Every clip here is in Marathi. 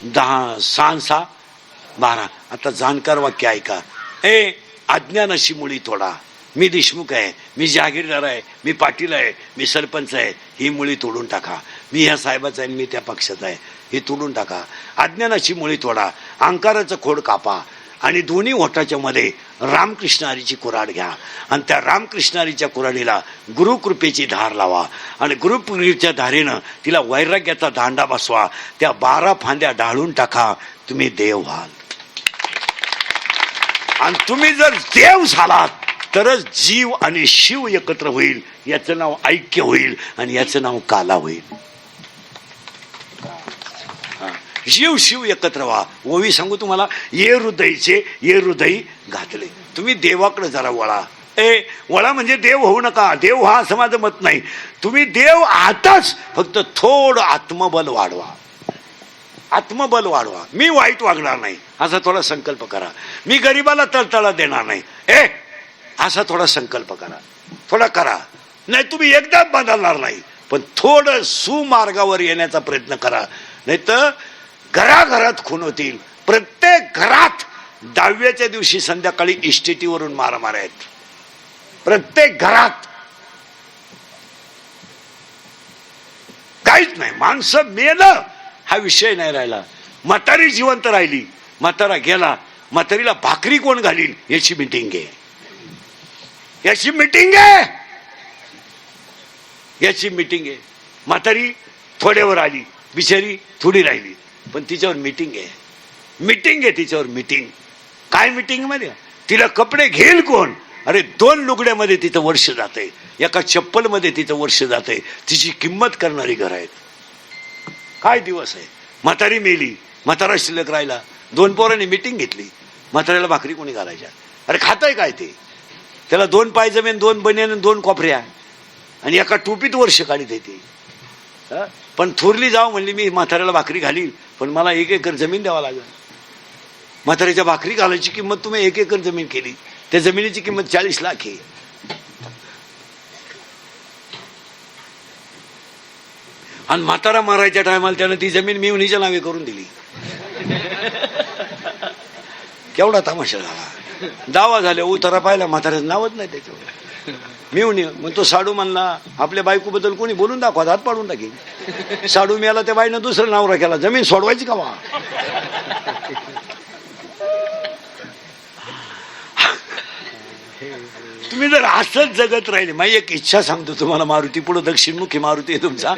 10 6 6 12. आता जाणकार वाक्य ऐका. अज्ञानाची मुळी तोडा. मी देशमुख आहे, मी जहागीरदार आहे, मी पाटील आहे, मी सरपंच आहे, ही मुळी तोडून टाका. मी ह्या साहेबाचा आहे, मी त्या पक्षाचा आहे, हे तोडून टाका. अज्ञानाची मुळी तोडा, अहंकाराचं खोड कापा आणि दोन्ही ओठाच्या मध्ये रामकृष्ण हरीची कुऱ्हाड घ्या आणि त्या रामकृष्ण हरीच्या कुऱ्हाडीला गुरुकृपेची धार लावा आणि गुरुकृपेच्या धारेनं तिला वैराग्याचा दांडा बसवा. त्या 12 फांद्या ढाळून टाका. तुम्ही देव व्हाल. आणि तुम्ही जर देव झालात तरच जीव आणि शिव एकत्र होईल. याचं नाव ऐक्य होईल आणि याचं नाव काला होईल. जीव शिव एकत्र व्हा. ओवी सांगू तुम्हाला, ये हृदयचे ये हृदय घातले. तुम्ही देवाकडे जरा वळा. वळा म्हणजे देव होऊ नका. देव हा असं माझं मत नाही. तुम्ही देव आताच, फक्त थोडं आत्मबल वाढवा. आत्मबल वाढवा. मी वाईट वागणार नाही असा थोडा संकल्प करा. मी गरिबाला तळतळा देणार नाही असा थोडा संकल्प करा. थोडा करा. नाही तुम्ही एकदा बदलणार नाही, पण थोडं सुमार्गावर येण्याचा प्रयत्न करा. नाही तर घराघरात खून होतील. प्रत्येक घरात 10व्याच्या दिवशी संध्याकाळी इस्टेटीवरून मारामार आहेत. प्रत्येक घरात. काहीच नाही. माणसं मेलं हा विषय नाही राहिला. म्हातारी जिवंत राहिली, म्हातारा गेला, म्हातारीला भाकरी कोण घालील याची मीटिंग आहे. याची मीटिंग आहे. याची मीटिंग आहे. म्हातारी थोड्यावर आली, बिचारी थोडी राहिली, पण तिच्यावर मीटिंग आहे. मीटिंग आहे तिच्यावर. मीटिंग काय? मीटिंग मध्ये तिला कपडे घेईल कोण? अरे 2 लुगड्यामध्ये तिचं वर्ष जाते, एका चप्पल मध्ये तिचं वर्ष जाते. तिची किंमत करणारी घर आहेत. काय दिवस आहे. म्हातारी मेली, म्हातारा शिल्लक राहिला. 2 पोरांनी मीटिंग घेतली. म्हाताऱ्याला भाकरी कोणी घालायच्या? अरे खाताय काय ते? त्याला 2 पायजमेन, 2 बनियान, 2 कोपऱ्या आणि एका टोपीत वर्ष काढीत येते. पण थोरली जाव म्हणली मी म्हाताऱ्याला भाकरी घालील, पण मला 1 एकर जमीन द्यावा लागेल. म्हाताऱ्याच्या भाकरी घालायची किंमत तुम्ही 1 एकर जमीन केली. त्या जमिनीची किंमत 40 लाख आहे. आणि म्हातारा मारायच्या टायमाला त्यानं ती जमीन मिवणीच्या नावे करून दिली. केवढा तमाशा झाला. दावा झाल्या, उतारा पाहिला, म्हाताऱ्याचं नावच नाही त्याच्यावर. मिवणी. मग तो साडू म्हणला आपल्या बायको बद्दल कोणी बोलून दाखवा, हात पाडून टाकेल. साडू मिळाला, त्या बाईनं दुसरं नाव केला. जमीन सोडवायची का वा? तुम्ही जर असंच जगत राहिले. माझी एक इच्छा सांगतो तुम्हाला. मारुती पुढे दक्षिणमुखी मारुती आहे तुमचा.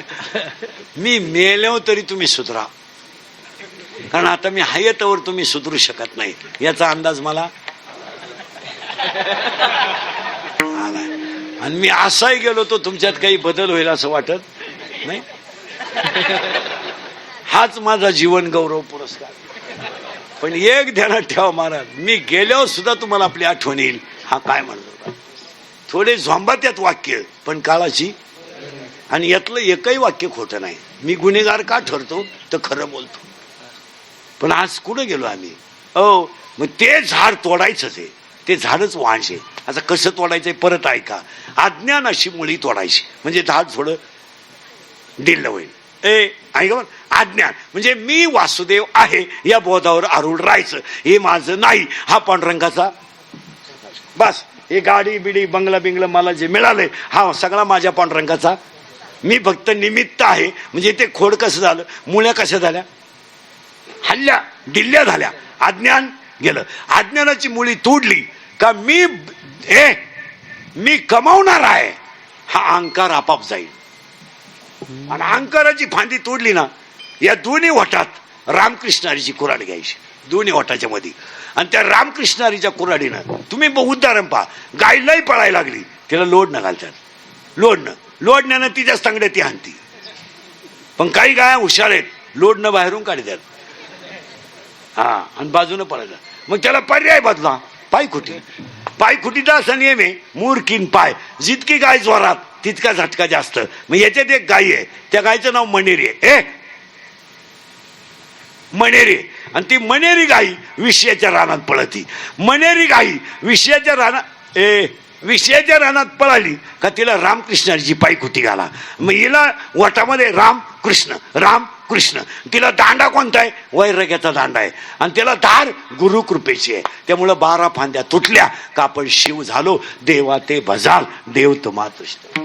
मी मेलो तरी तुम्ही सुधरा, कारण आता मी हायतवर तुम्ही सुधरू शकत नाही याचा अंदाज मला आलाय. आणि मी असाही गेलो तो तुमच्यात काही बदल होईल असं वाटत नाही. हाच माझा जीवन गौरव पुरस्कार. पण एक ध्यानात ठेवा महाराज, मी गेल्यावर सुद्धा तुम्हाला आपली आठवण येईल. हा काय म्हणत होता? थोडे झोंबात यात वाक्य, पण काळाची. आणि यातलं एकही वाक्य खोटं नाही. मी गुन्हेगार का ठरतो तर खरं बोलतो. पण आज कुठं गेलो आम्ही? मग ते झाड तोडायचंच आहे. ते झाडच वांश आहे. आता कसं तोडायचंय परत ऐका. अज्ञानाची मुळी तोडायची म्हणजे झाड थोडं दिलं होईल. ऐका बरं. अज्ञान म्हणजे मी वासुदेव आहे या बोधावर आरूढ राहायचं. हे माझं नाही. हा पांडुरंगाचा बस. हे गाडी बिडी बंगला बिंगला मला जे मिळालंय हा सगळा माझ्या पांडुरंगाचा. मी फक्त निमित्त आहे. म्हणजे ते खोड कसं झालं, मुळ्या कशा झाल्या, हल्ल्या डिल्ल्या झाल्या. अज्ञान गेलं. अज्ञानाची मुळी तोडली का मी कमावणार आहे हा अहंकार आपाप जाईल. आणि अहंकाराची फांदी तोडली ना, या दोन्ही ओठात रामकृष्ण हरीची कुऱ्हाड घ्यायची. दोन्ही ओठाच्या मध्ये. आणि त्या रामकृष्ण हरीच्या कुऱ्हाडीनं तुम्ही उदाहरण पहा. गायलाही पळायला लागली, तिला लोड न घालतात. लोडण्यानं तिच्या सांगड्या ती हाणती. पण काही गाया हुशार आहेत, लोडनं बाहेरून काढतात. आणि बाजूनं पळायला. मग त्याला पर्याय बदला. पायखुटी. पायखुटीचा असा नियम आहे, मूर्खीन पाय. जितकी गाय जोरात तितका झटका जास्त. मग याच्यात एक गाय आहे, त्या गायचं नाव मनेरी आहे. मनेरी. आणि ती मनेरी गाई विषयाच्या रानात पळती. मनेरी गाई विषयाच्या रानात पळाली का तिला रामकृष्णाची पायखुटी घाला. मग हिला वटामध्ये राम कृष्ण कृष्ण. तिला दांडा कोणता आहे? वैराग्याचा दांडा आहे. आणि त्याला धार गुरुकृपेची आहे. त्यामुळं 12 फांद्या तुटल्या का आपण शिव झालो. देवा ते भजाल देव तुम्हा तुष्ट.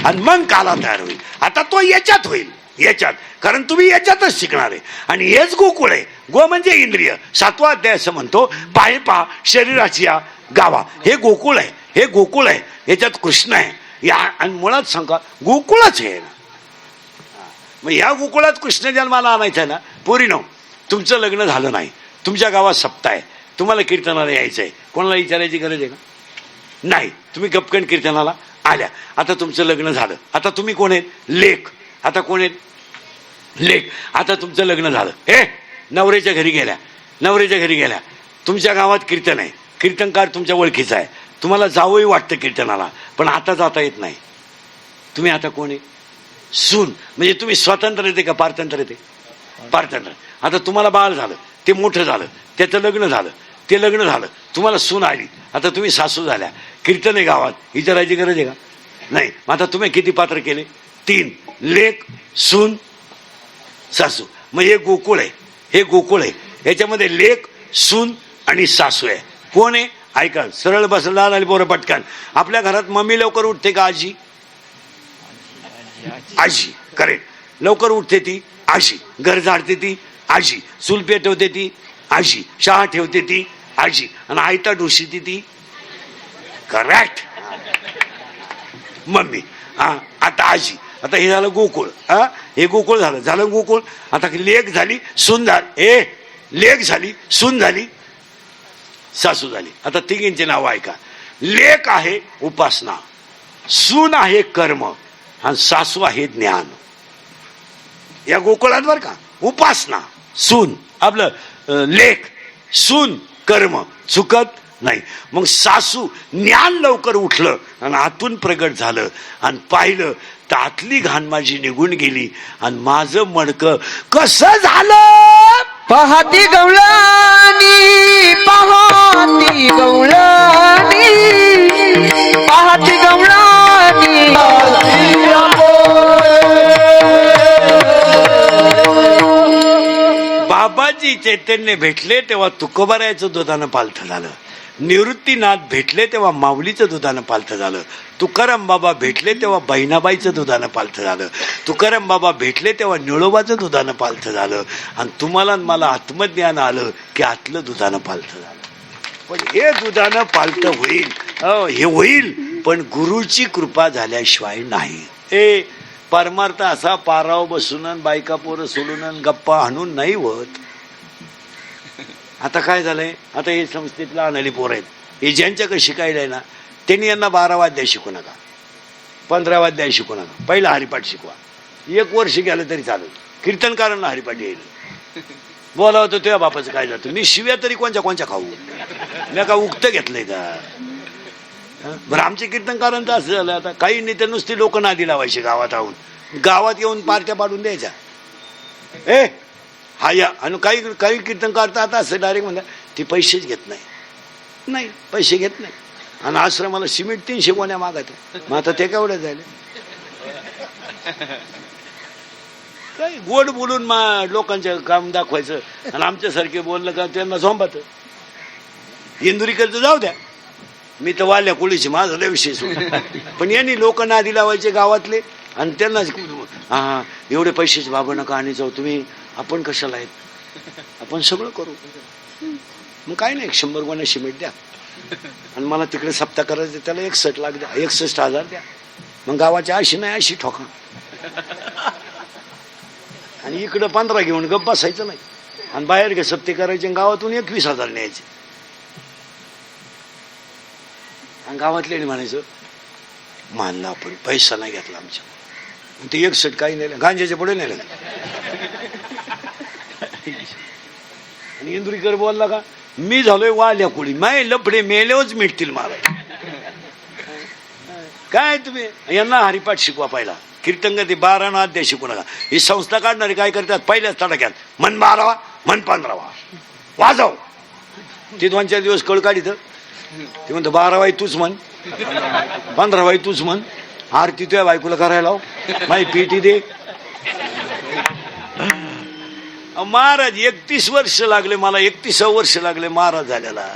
आणि मग काला तयार होईल. आता तो याच्यात होईल, याच्यात, कारण तुम्ही याच्यातच शिकणार आहे. आणि हेच गोकुळ आहे. गो म्हणजे इंद्रिय. 7वा अध्याय असं म्हणतो, पाय पा शरीराची या गावा. हे गोकुळ आहे, हे गोकुळ आहे. याच्यात कृष्ण आहे. या आणि मुळात सांगा गोकुळच आहे ना. मग या गोकुळात कृष्ण जन्माला आणायचा ना. पोरीनो, तुमचं लग्न झालं नाही, तुमच्या गावात सप्ताह आहे, तुम्हाला कीर्तनाला यायचं आहे, कोणाला विचारायची गरज आहे का? नाही. तुम्ही गपकन कीर्तनाला आल्या. आता तुमचं लग्न झालं. आता तुम्ही कोण आहेत? लेक. आता कोण आहेत? लेक. आता तुमचं लग्न झालं. हे नवऱ्याच्या घरी गेल्या, नवऱ्याच्या घरी गेल्या. तुमच्या गावात कीर्तन आहे, कीर्तनकार तुमच्या ओळखीचा आहे, तुम्हाला जावंही वाटतं कीर्तनाला, पण आता जाता येत नाही. तुम्ही आता कोण आहे? सून. म्हणजे तुम्ही स्वतंत्र येते का पारतंत्र येते? पारतंत्र. आता तुम्हाला बाळ झालं, ते मोठं झालं, त्याचं लग्न झालं, ते लग्न झालं, तुम्हाला सून आली. आता तुम्ही सासू झाल्या. कीर्तन आहे गावात, विचारायची गरज आहे का? नाही. मग आता तुम्ही किती पात्र केले? 3. लेक, सून, सासू. मग हे गोकुळ आहे, हे गोकुळ आहे. याच्यामध्ये लेक, सून आणि सासू आहे. कोण आहे? ऐका, सरळ बसला आणि पोरं पटकन. आपल्या घरात मम्मी लवकर उठते का आजी? आजी. करेक्ट. लवकर उठते ती आजी. घर झाडते ती आजी. चूल पेटवते ती आजी. चहा ठेवते ती आजी. आणि आयता डोशीते ती करेक्ट मम्मी. हा, आता आजी. आता हे झालं गोकुळ. हा, हे गोकुळ झालं. झालं गोकुळ. आता लेक झाली, सून झाली. हे लेक झाली, सून झाली, सासू झाली. आता तिघींचे नाव ऐका. लेक आहे उपासना, सून आहे कर्म, आणि सासू आहे ज्ञान. या गोकुळात बर का, उपासना, सून, आपलं लेक, सून, कर्म, चुकत नाही. मग सासू ज्ञान लवकर उठलं आणि आतून प्रगट झालं आणि पाहिलं तर आतली घाण माझी निघून गेली आणि माझं मडकं कसं झालं. पहाती गवळणी, पहाती गवळणी, पहाती गवळणी. बाबाजी चैतन्य भेटले तेव्हा तुकोबारायचं दुधानं पालथं झालं. निवृत्तीनाथ भेटले तेव्हा माऊलीचं दुधानं पालथं झालं. तुकाराम बाबा भेटले तेव्हा बहिणाबाईचं दुधानं पालथं झालं. तुकाराम बाबा भेटले तेव्हा निळोबाचं दुधानं पालथं झालं. आणि तुम्हाला मला आत्मज्ञान आलं की आतलं दुधानं पालथं झालं. पण हे दुधानं पालथं होईल, हे होईल, पण गुरुची कृपा झाल्याशिवाय नाही. हे परमार्थ असा पाराव बसून बायका पोरं सोडून गप्पा हाणून नाही होत. आता काय झालंय, आता हे संस्थेतला आणली पोरं आहेत, हे ज्यांच्याकडे शिकायला आहे ना, त्यांनी यांना 12वा अध्याय शिकू नका, 15वा अध्याय शिकू नका, पहिला हरिपाठ शिकवा. 1 वर्ष गेलं तरी चालेल. कीर्तनकारांना हरिपाठ येईल. बोलावं तर तुझ्या बापाचं काय जातं. मी शिव्या तरी कोणच्या खाऊ, मी का उक्त घेतलंय का? बरं, आमचे कीर्तनकारांचं असं झालं. आता काही नेते नुसती लोक नादी लावायची गावात राहून, गावात येऊन पार्ट्या पाडून द्यायच्या. ए हा या. आणि काही कीर्तनकार तर आता असं डायरेक्ट म्हणतात ती पैसेच घेत नाही, पैसे घेत नाही. आणि आश्रमाला सिमेंट 300 गोण्या मागत. मग आता ते केवढे झाले? काही गोड बोलून लोकांचं काम दाखवायचं आणि आमच्यासारखे बोललं का त्यांना झोंबात. इंदुरीकडचं जाऊ द्या, मी तर वाल्या कोळीची, माझा लय विषय सोड. पण यांनी लोक नादी लावायचे गावातले आणि त्यांना हा एवढे पैशाचे बाबा नका आणि जाऊ तुम्ही, आपण कशाला आहेत, आपण सगळं करू. मग काय नाही, 100 गोण्या सिमेंट द्या आणि मला तिकडे सप्ताह करायचं, त्याला 61 लाख द्या, 61,000 द्या. मग गावाच्या 80 नाही 80 ठोका. आणि इकडं 15 घेऊन गप्प बसायचं नाही आणि बाहेर घे सप्ते करायचे, गावातून 21,000 न्यायचे. आणि गावातले म्हणायचं मानलं आपण, पैसा नाही घेतला आमच्या. ते 61 काही नाही, गांजाच्या पुढे नाही. आणि इंदुरीकर बोलला का मी झालोय वाल्या कुळी, माय लफडे मेल्यावरच मिटतील मला. काय तुम्ही यांना हरिपाठ शिकवा पहिला. कीर्तन ते 12 अध्याय शिकू नका. ही संस्था काढणारे काय करतात, पहिल्याच तडाख्यात मन 12वा मन 15वा वाजव. ते 2-4 दिवस कळ काढित, ते म्हणतो 12वाई तूच म्हण, 15वाई तूच म्हण, आरती तुझ्या बायकोला करायला लाव, माही पेटी दे, महाराज 31 वर्ष लागले मला, 31 वर्ष लागले महाराज झाल्याला.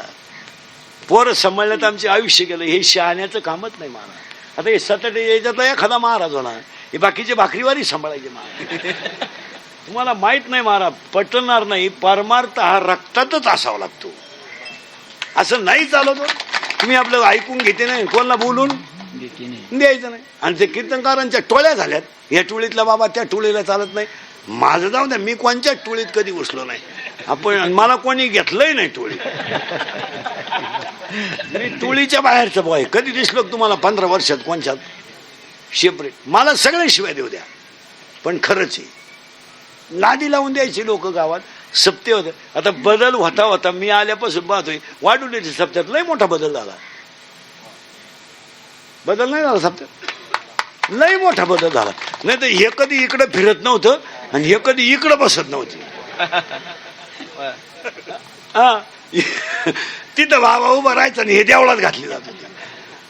पोरं सांभाळण्यात आमचे आयुष्य गेलं. हे शहाण्याचं कामच नाही महाराज. आता हे सतटे याच्यात एखादा महाराज होणार, हे बाकीचे भाकरीवारी सांभाळायचे महाराज. तुम्हाला माहित नाही महाराज, पटणार नाही, परमार्थ हा रक्तातच असावा लागतो. असं नाही चालवतो. तुम्ही आपलं ऐकून घेते नाही, कोणाला बोलून द्यायचं नाही. आणि ते कीर्तनकारांच्या टोळ्या झाल्यात, या टोळीतला बाबा त्या टोळीला चालत नाही. माझं जाऊ द्या, मी कोणत्या टोळीत कधी घुसलो नाही. आपण मला कोणी घेतलंय नाही टोळी. मी टोळीच्या बाहेरचं बॉय. कधी दिसलो तुम्हाला 15 वर्षात कोणच्यात शेपरेट? मला सगळे शिवाय देऊ द्या, पण खरंच आहे. नादी लावून द्यायचे लोक गावात. सप्ते होते. आता बदल होता मी आल्यापासून पाहतोय वाडुल्याच्या सप्त्यात लय मोठा बदल झाला. बदल नाही झाला सप्त्यात, लय मोठा बदल झाला. नाही तर हे कधी इकडे फिरत नव्हतं आणि हे कधी इकडं बसत नव्हती. हा तिथं बाबा उभं राहायचं आणि हे देवळात घातली जात होती.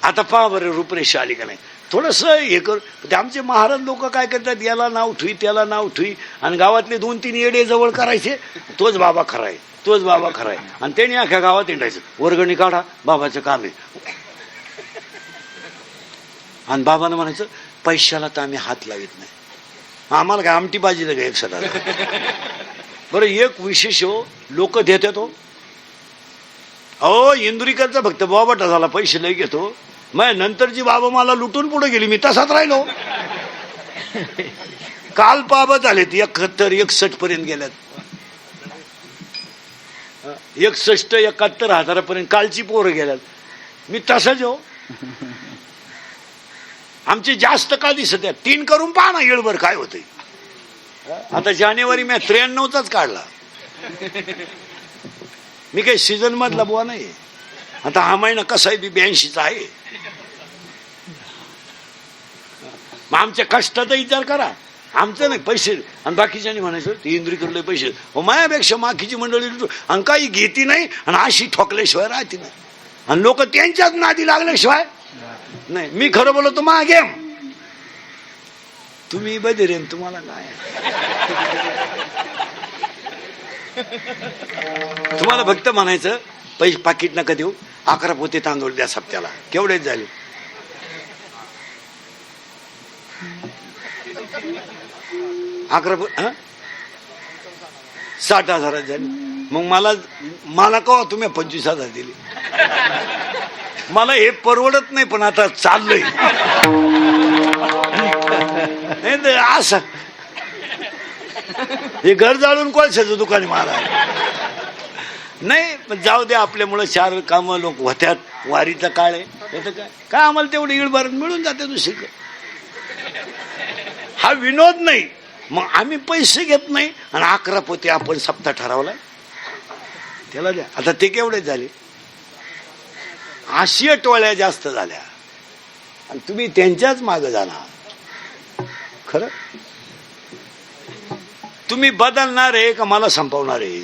आता पहा बरं रूपरेषा आली का नाही. थोडस हे कर. ते आमचे महाराज लोक काय करतात, याला नाव ठुई त्याला नाव ठुई, आणि गावातले 2-3 येडे जवळ करायचे. तोच बाबा खराय, तोच बाबा खराय. आणि त्यांनी अख्या गावात हिंडायचं, वर्गणी काढा, बाबाचं काम आहे. आणि बाबानं म्हणायचं, पैशाला तर आम्ही हात लावित नाही, आम्हाला काय आमटी बाजी का एक सदा. बरं एक विशेष हो, लोक देतात हो. अहो इंदुरीकरचा भक्त बाबाटा झाला, पैसे लय घेतो. मग नंतरची बाबा मला लुटून पुढे गेली, मी तसाच राहिलो. काल बाबा झालेत 71-61 पर्यंत गेल्यात. 61-71 हजारापर्यंत कालची पोरं गेल्यात. मी तसाच हो. आमचे जास्त का दिसत आहेत? 3 करून पहा ना येळभर काय होतंय. आता जानेवारी मी 93चाच काढला. मी काही सीझन मधला बुवा नाही. आता हा महिना कसा आहे, 82चा आहे. मग आमच्या कष्टाचा विचार करा. आमचं नाही पैसे. आणि बाकीच्यानी म्हणायचं ते इंद्रिकडले पैसे हो, मायापेक्षा माखीची मंडळी आणि काही घेती नाही, आणि अशी ठोकल्याशिवाय राहते नाही. आणि लोक त्यांच्याच नादी लागल्याशिवाय नाही. मी खरं बोलतो मागे तुम्ही बदिरेन, तुम्हाला काय. तुम्हाला फक्त म्हणायचं पैसे पाकिट नका देऊ, 11 पोते तांदूळ द्या सप्त्याला. केवढेच झाले? 11 60,000 झाले. मग मला कवा तुम्ही 25,000 दिले? मला हे परवडत नाही, पण आता चाललंय. नाही तर असं हे घर जाळून कोळशाचं दुकान मला नाही. पण जाऊ द्या, आपल्यामुळे 4 कामं लोक होत्यात. वारीचा काळ आहे, काय आम्हाला तेवढी इळभर मिळून जाते दुसरीकडे. हा विनोद नाही. मग आम्ही पैसे घेत नाही, आणि 11 पोते आपण सप्ताह ठरवला त्याला द्या. आता ते केवढे झाले? आशिया टोळ्या जास्त झाल्या, आणि तुम्ही त्यांच्याच मागे जाणार. खरं तुम्ही बदलणार आहे का मला संपवणार आहे?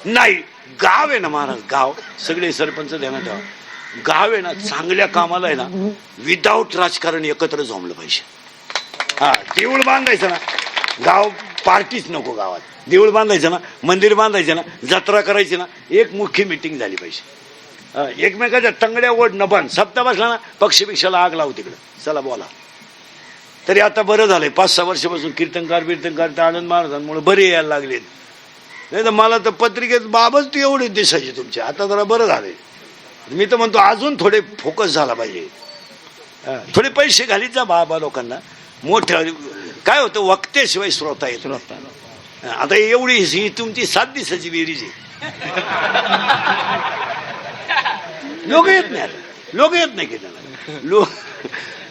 नाही. गाव आहे ना महाराज, गाव सगळे सरपंच देण्यात ठेवा. गाव आहे ना, चांगल्या कामाला आहे ना, विदाऊट राजकारण एकत्र जमलं पाहिजे. हा देऊळ बांधायचं ना, गाव पार्टीच नको. गावात देऊळ बांधायचं ना, मंदिर बांधायचं ना, जत्रा करायची ना, एक मुख्य मिटिंग झाली पाहिजे. एकमेकाच्या तंगड्या ओढ न बंद. सप्ताह बसला ना, पक्षपेक्षाला आग लावू तिकडं, चला बोला. तरी आता बरं झालंय, 5-6 वर्षापासून कीर्तनकार त्या आनंद महाराजांमुळे बरे यायला लागलेत. नाही तर मला तर पत्रिकेत बाबच ते एवढे दिसायचे तुमचे. आता जरा बरं झाले. मी तर म्हणतो अजून थोडे फोकस झाला पाहिजे. थोडे पैसे घालीत जा बाबा लोकांना. मोठ्या काय होतं, वक्त्याशिवाय श्रोता येत. आता एवढी ही तुमची 7 दिवसाची बेरीज आहे. लोक येत नाही. लोक येत नाही की त्याला.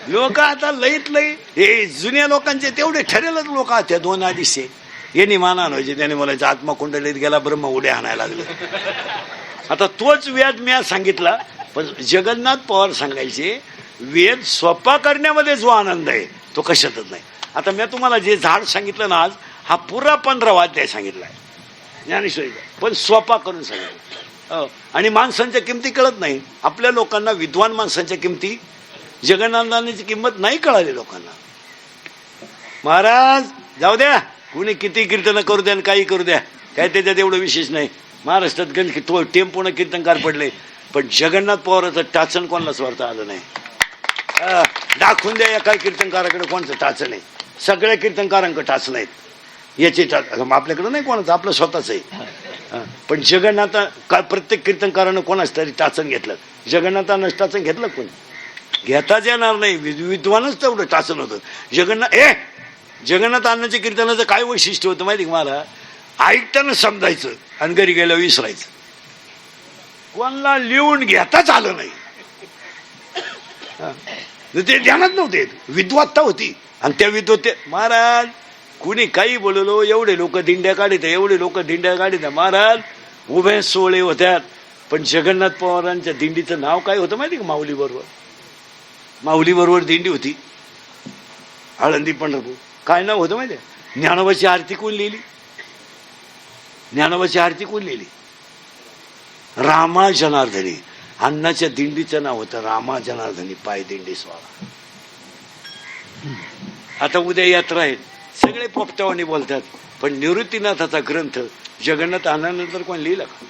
लोक आता लईत लई हे जुन्या लोकांचे तेवढे ठरेलच लोक आहेत. 2 अडीचशे यांनी मान आणायचे, त्याने बोलायचं आत्माकुंडलीत गेला ब्रह्म उड्या आणायला लागले. आता तोच वेद मी आज सांगितला, पण जगन्नाथ पवार सांगायचे वेद सोपा करण्यामध्ये जो आनंद आहे तो कशातच नाही. आता मी तुम्हाला जे झाड सांगितलं ना आज, हा पुरा 15वा अध्याय सांगितलाय ज्ञानेश्वरीचा, पण सोपा करून सांगितलं. आणि माणसांच्या किमती कळत नाही आपल्या लोकांना. विद्वान माणसांच्या किमती, जगन्नाथांची किंमत नाही कळाली लोकांना. महाराज जाऊ द्या, कुणी किती कीर्तन करू द्या आणि काही करू द्या, काय त्याच्यात एवढं विशेष नाही. महाराष्ट्रात गण टेम्पोनं कीर्तनकार पडले, पण जगन्नाथ पवाराचं टाचण कोणाला स्वार्थ आलं नाही. दाखवून द्या एका कीर्तनकाराकडे कोणचं टाचण आहे. सगळ्या कीर्तनकारांकडे टाचण आहेत. याची आपल्याकडे नाही कोणाचं, आपलं स्वतःच आहे. पण जगन्नाथ प्रत्येक कीर्तनकारानं कोणाच तरी टाचण घेतलं. जगन्नाथानं टाचण घेतलं कोणी? घेताच येणार नाही. विद्वानच तेवढं टाचण होतं. जगन्नाथ अण्णाच्या कीर्तनाचं काय वैशिष्ट्य होतं माहिती का मला? ऐकताना समजायचं आणि घरी गेल्यावर विसरायचं. कोणाला लिहून घेताच आलं नाही, ते ध्यानात नव्हते. विद्वत्ता होती. आणि त्या विद्वत्ते महाराज कुणी काही बोललो, एवढे लोक दिंड्या काढित, एवढे लोक दिंड्या काढित. महाराज उभे सोहळे होत्यात, पण जगन्नाथ पवारांच्या दिंडीचं नाव काय होतं माहिती का? माऊली बरोबर. माऊली बरोबर दिंडी होती, आळंदी पंढरपूर. काय नाव होतं माहिती आहे? ज्ञानोबाची आरती कोण लिहिली? ज्ञानोबाची आरती कोण लिहिली? रामा जनार्दनी. अण्णाच्या दिंडीचं नाव होतं रामा जनार्दनी पाय दिंडी सोहळा. आता उद्या यात्रा आहे, सगळे पोपटावानी बोलतात, पण निवृत्तीनाथाचा ग्रंथ जगन्नाथ अण्णानंतर कोण लिहिला का?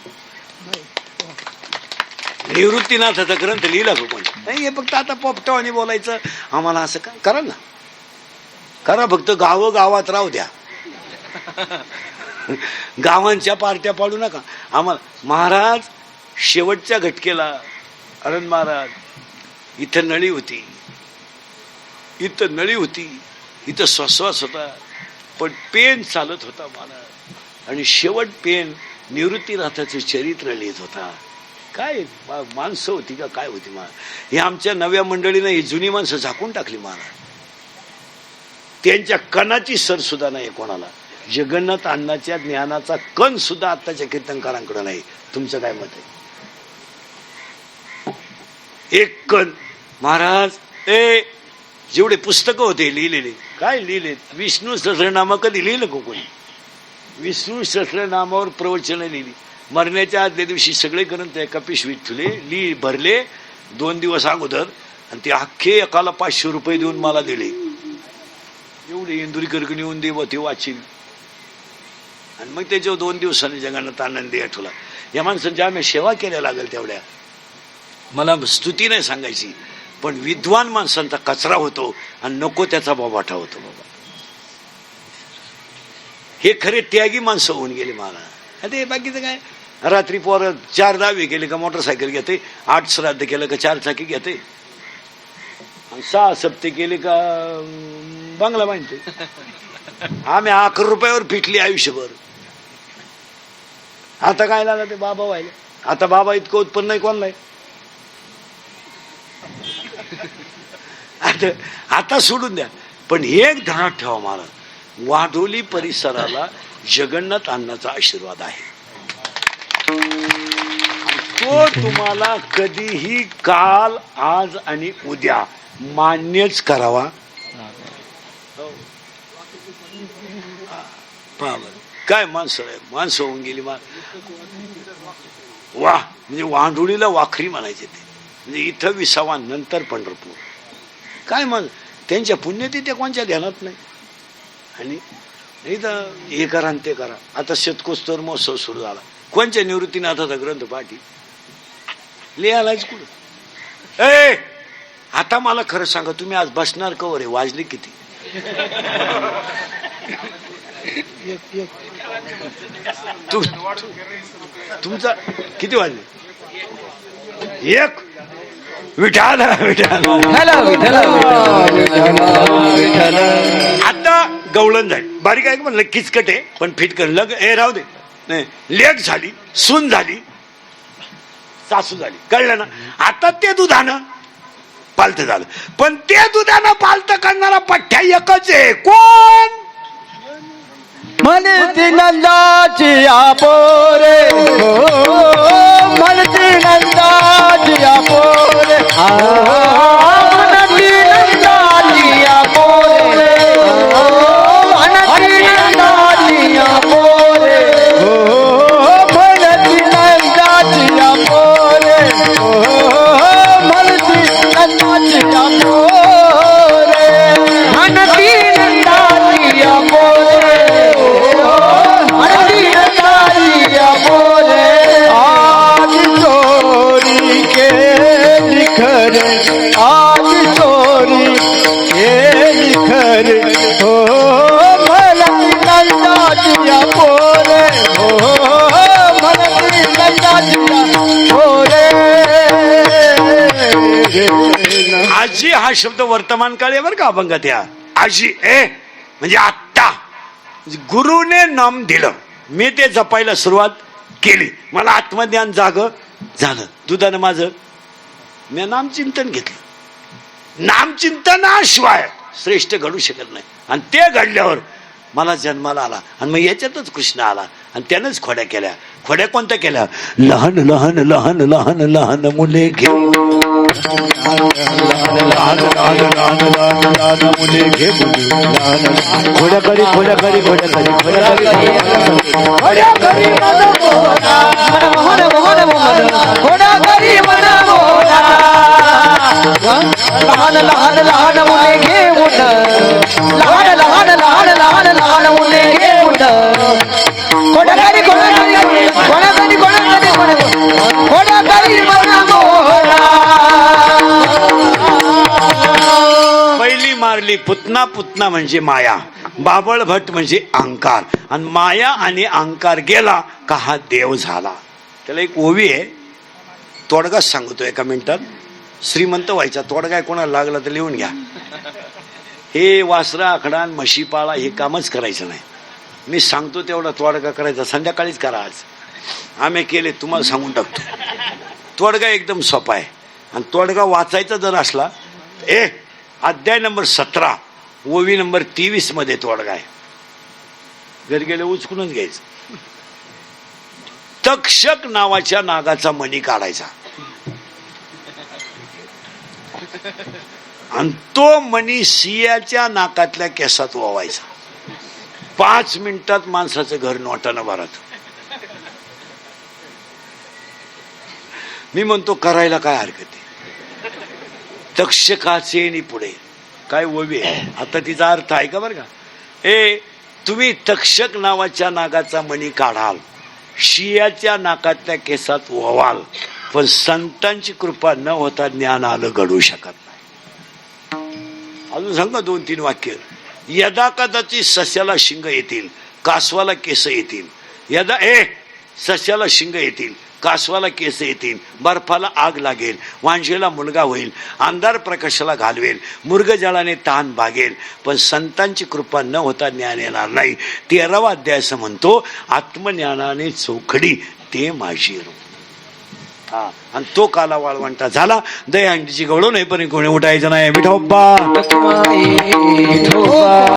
निवृत्तीनाथाचा ग्रंथ लिहिला का कोण? नाही. हे फक्त आता पोपटावानी बोलायचं. आम्हाला असं का करा ना, करा. फक्त गावात राहू द्या. गावांच्या पार्ट्या पाडू नका आम्हाला. महाराज शेवटच्या घटकेला अरण महाराज इथं नळी होती, इथं नळी होती, इथं श्वास होता, पण पेन चालत होता महाराज. आणि शेवट पेन निवृत्तीनाथाचं चरित्र लिहित होता. काय माणसं होती का काय होती महाराज? हे आमच्या नव्या मंडळीनं ही जुनी माणसं झाकून टाकली महाराज. त्यांच्या कणाची सर सुद्धा नाही कोणाला. जगन्नाथ अण्णाच्या ज्ञानाचा कण सुद्धा आत्ताच्या कीर्तनकारांकडे नाही. तुमचं काय मत आहे? एक कण महाराज. जेवढे पुस्तकं होते लिहिलेले, काय लिहिले? विष्णू सहस्रनाम कधी लिहिलं का कोणी? विष्णू सहस्रनामावर प्रवचनं लिहिली. मरण्याच्या आदल्या दिवशी सगळे ग्रंथ एका पिशवीत ठेवले, भरले 2 दिवस अगोदर, आणि ते अख्खे एकाला 500 रुपये देऊन मला दिले. एवढे इंदुरीकर येऊन देव ते वाचील. आणि मग त्याच्यावर 2 दिवसांनी जगन्नाथ आनंदी आठवला. या माणसांच्या आम्ही सेवा केल्या लागेल तेवढ्या. मला स्तुती नाही सांगायची, पण विद्वान माणसांचा कचरा होतो आणि नको त्याचा बाबाठा होतो. बाबा हे खरे त्यागी माणसं होऊन गेले मला. ते बाकीचं काय, रात्री पोरं 4 दहावी केले का मोटरसायकल घेते, 8 श्राद्ध केलं का 4 चाकी घेते, 6 सप्ते केले का बंगला बांधते. आम्ही 11 रुपयावर फिटली आयुष्यभर. आता काय लागलं ते बाबा व्हायला. आता बाबा इतकं उत्पन्न नाही कोणला. आता सोडून द्या. पण एक ध्यानात ठेवा मला, वाढोली परिसराला जगन्नाथ अण्णाचा आशीर्वाद आहे. तो तुम्हाला कधीही काल, आज आणि उद्या मान्यच करावा. काय माणसं आहे, माणसं होऊन गेली. वा म्हणजे वांडोळीला वाखरी म्हणायचे ते. म्हणजे इथं 20 नंतर पंढरपूर. काय मग त्यांच्या पुण्यतिथ्या कोणच्या ध्यानात नाही. आणि इथं हे करा आणि ते करा. आता शतकोत्तर महोत्सव सुरू झाला. कोणच्या निवृत्तीनाथाचा ग्रंथ पाठी लिहायलाच कुठं? आता मला खरं सांगा, तुम्ही आज बसणार कवर आहे? वाजले किती? तुमचा किती वाजले? 1. विठाल आता गवळण झाली. बारीक आहे म्हणलं किचकट आहे, पण फिट कर. राहू दे. नाही, लेट झाली, सून झाली, सासू झाली, कळलं ना? आता ते दुधानं पालत झालं. पण ते दुधानं पालत करणारा पठ्ठ्या एकच आहे. कोण? म्हणती नंदाची आपोरे, म्हणती नंदाची आपोरे, म्हणती नंदाची आपोरे, म्हणती नंदाची आपोरे, म्हणती नंदाची आपोरे, म्हणती नंदाची आपोरे, म्हणती नंदाची आपोरे. आजी हा शब्द वर्तमान काळ आहे बरं का अभंगात. या आजी म्हणजे आत्ता. गुरुने नाम दिलं, मी ते जपायला सुरुवात केली, मला आत्मज्ञान जाग झालं. दुधानं माझं मी नामचिंतन घेतलं. नामचिंतनाशिवाय श्रेष्ठ घडू शकत नाही. आणि ते घडल्यावर मला जन्माला आला आणि मग याच्यातच कृष्ण आला आणि त्यानंच खोड्या केल्या. खोड्या कोणत्या केल्या? लहान लहान लहान लहान लहान मुले घेऊन लहान लहान लहान लहान लहान मुले घेऊन खोड्या करी खोड्या करी खोड्या करी खोड्या करी खोड्या करी मन मोहना, मोहन मोहन मोहन, खोड्या करी मन मोहना. लहान लहान लहान मुले घेऊन, लहान लहान लहान लहान लहान मुले घेऊन खोड्या करी खोड्या करी खोड्या करी खोड्या करी खोड्या करी मन मोहना. पहिली मारली पुतना. पुतना म्हणजे माया, बाबळ भट म्हणजे अहंकार. आणि माया आणि अहंकार गेला का हा देव झाला. त्याला एक ओवी आहे, तोडगाच सांगतो एका मिनिटात. श्रीमंत व्हायचा तोडगा कोणाला लागला तर लिहून घ्या. हे वासरा आखडा म्हशी पाळा हे कामच करायचं नाही. मी सांगतो तेवढा तोडगा करायचा, संध्याकाळीच करा. आज आम्ही केले, तुम्हाला सांगून टाकतो. तोडगा एकदम सोपा आहे. आणि तोडगा वाचायचा जर असला अध्याय नंबर 17 ओवी नंबर 23 मध्ये तोडगा आहे. घरी गेले उचकूनच घ्यायचं. तक्षक नावाच्या नागाचा मणी काढायचा आणि तो मणी सिंहाच्या नाकातल्या केसात ओवायचा. 5 मिनिटात माणसाचं घर नोटानं भरत. मी म्हणतो करायला काय हरकत आहे. तक्षकाचे नि पुढे काय ओवी आहे. आता तिचा अर्थ आहे का बरं का. तुम्ही तक्षक नावाच्या नागाचा मणी काढाल, शियाच्या नाकातल्या केसात ओवाल, पण संतांची कृपा न होता ज्ञान आलं घडू शकत नाही. अजून सांगा 2-3 वाक्य. यदा कदाचित सस्याला शिंग येतील, कासवाला केस येतील. यदा सस्याला शिंग येतील, कासवाला केस येतील, बर्फाला आग लागेल, वांजेला मुलगा होईल, अंधार प्रकाशाला घालवेल, मृगजळाने ताण भागेल, पण संतांची कृपा न होता ज्ञान येणार नाही. 13वा अध्याय असं म्हणतो, आत्मज्ञानाने चोखडी ते माझी रो. आणि तो काला वाळवंटा झाला. दहीहंडीची गवळून नाही पण कोणी उठायचं नाही. विठोबा